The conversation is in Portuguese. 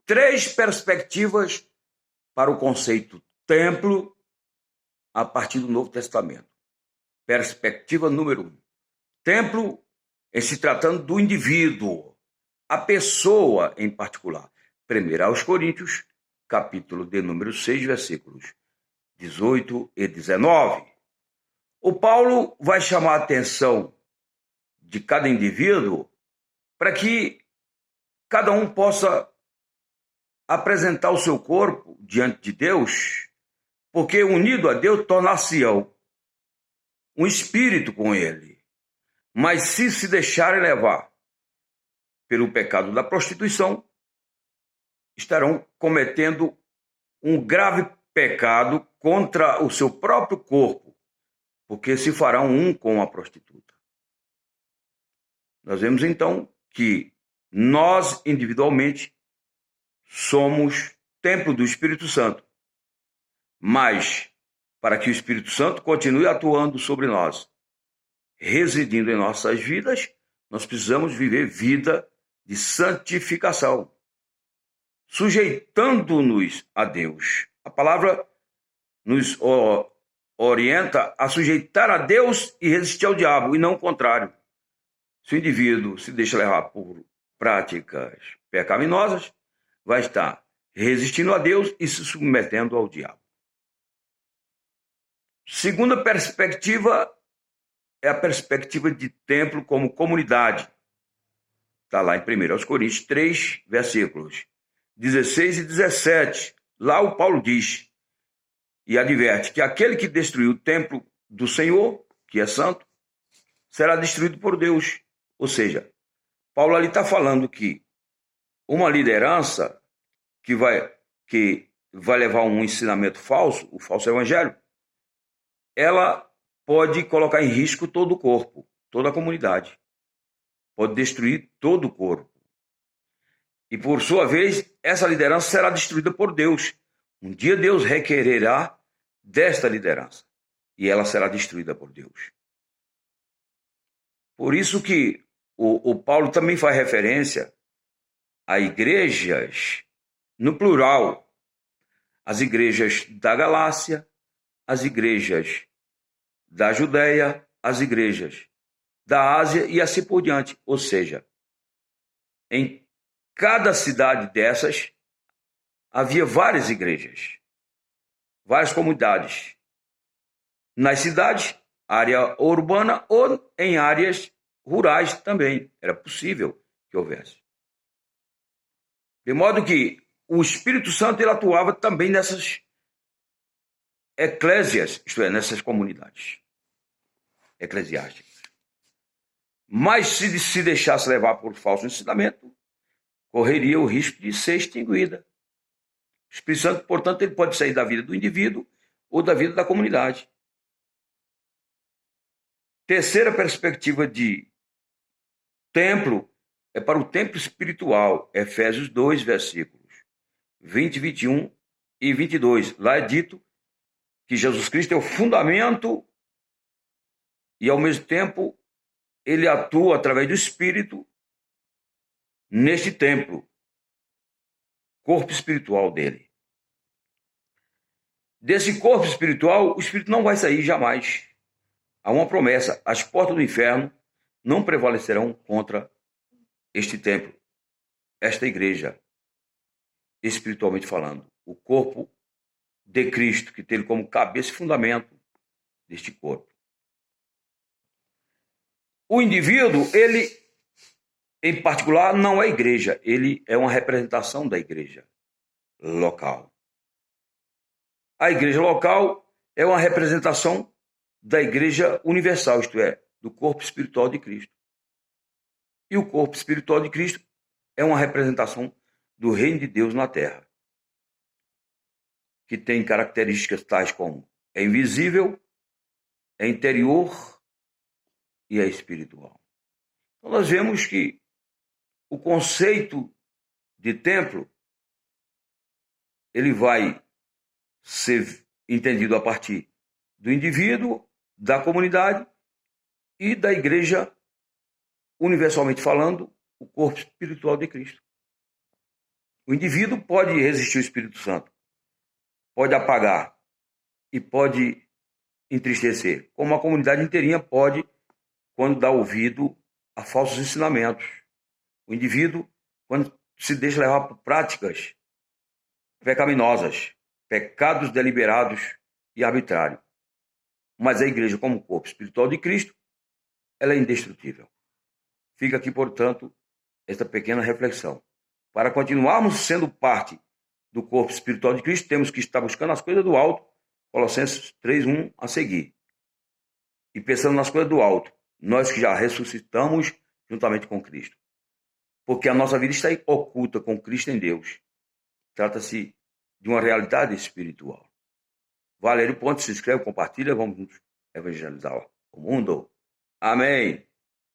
três perspectivas para o conceito templo a partir do Novo Testamento. Perspectiva número 1. Templo em se tratando do indivíduo, a pessoa em particular. 1 aos Coríntios, capítulo de número 6, versículos 18 e 19. O Paulo vai chamar a atenção de cada indivíduo para que cada um possa apresentar o seu corpo diante de Deus, porque unido a Deus tornar-se-ão um espírito com ele. Mas se deixarem levar pelo pecado da prostituição, estarão cometendo um grave pecado contra o seu próprio corpo, porque se farão um com a prostituta. Nós vemos então que nós, individualmente, somos templo do Espírito Santo. Mas, para que o Espírito Santo continue atuando sobre nós, residindo em nossas vidas, nós precisamos viver vida de santificação, sujeitando-nos a Deus. A palavra nos orienta a sujeitar a Deus e resistir ao diabo, e não o contrário. Se o indivíduo se deixa levar por práticas pecaminosas, vai estar resistindo a Deus e se submetendo ao diabo. Segunda perspectiva é a perspectiva de templo como comunidade. Está lá em 1 Coríntios 3, versículos 16 e 17. Lá o Paulo diz e adverte que aquele que destruiu o templo do Senhor, que é santo, será destruído por Deus. Ou seja, Paulo ali está falando que uma liderança que vai levar um ensinamento falso, o falso evangelho, ela pode colocar em risco todo o corpo, toda a comunidade. Pode destruir todo o corpo. E, por sua vez, essa liderança será destruída por Deus. Um dia Deus requererá desta liderança e ela será destruída por Deus. Por isso que o Paulo também faz referência a igrejas no plural. As igrejas da Galácia, as igrejas da Judéia, as igrejas da Ásia e assim por diante. Ou seja, em cada cidade dessas havia várias igrejas, várias comunidades. Nas cidades, área urbana ou em áreas rurais também. Era possível que houvesse. De modo que o Espírito Santo ele atuava também nessas eclésias, isto é, nessas comunidades eclesiásticas. Mas se deixasse levar por falso ensinamento, correria o risco de ser extinguida. O Espírito Santo, portanto, ele pode sair da vida do indivíduo ou da vida da comunidade. Terceira perspectiva de templo é para o templo espiritual. Efésios 2, versículos 20, 21 e 22. Lá é dito que Jesus Cristo é o fundamento e, ao mesmo tempo, ele atua através do Espírito neste templo, corpo espiritual dele. Desse corpo espiritual, o Espírito não vai sair jamais. Há uma promessa: as portas do inferno não prevalecerão contra este templo, esta igreja, espiritualmente falando. O corpo de Cristo, que tem ele como cabeça e fundamento deste corpo. O indivíduo, ele, em particular, não é igreja. Ele é uma representação da igreja local. A igreja local é uma representação da igreja universal, isto é, do corpo espiritual de Cristo. E o corpo espiritual de Cristo é uma representação do reino de Deus na terra, que tem características tais como é invisível, é interior e é espiritual. Então nós vemos que o conceito de templo ele vai ser entendido a partir do indivíduo, da comunidade e da igreja, universalmente falando, o corpo espiritual de Cristo. O indivíduo pode resistir ao Espírito Santo, pode apagar e pode entristecer, como a comunidade inteirinha pode quando dá ouvido a falsos ensinamentos. O indivíduo, quando se deixa levar por práticas pecaminosas, pecados deliberados e arbitrários. Mas a igreja, como corpo espiritual de Cristo, ela é indestrutível. Fica aqui, portanto, esta pequena reflexão. Para continuarmos sendo parte do corpo espiritual de Cristo, temos que estar buscando as coisas do alto, Colossenses 3:1 a seguir. E pensando nas coisas do alto, nós que já ressuscitamos juntamente com Cristo. Porque a nossa vida está oculta com Cristo em Deus. Trata-se de uma realidade espiritual. Valério Ponte, se inscreve, compartilha, vamos evangelizar o mundo. Amém.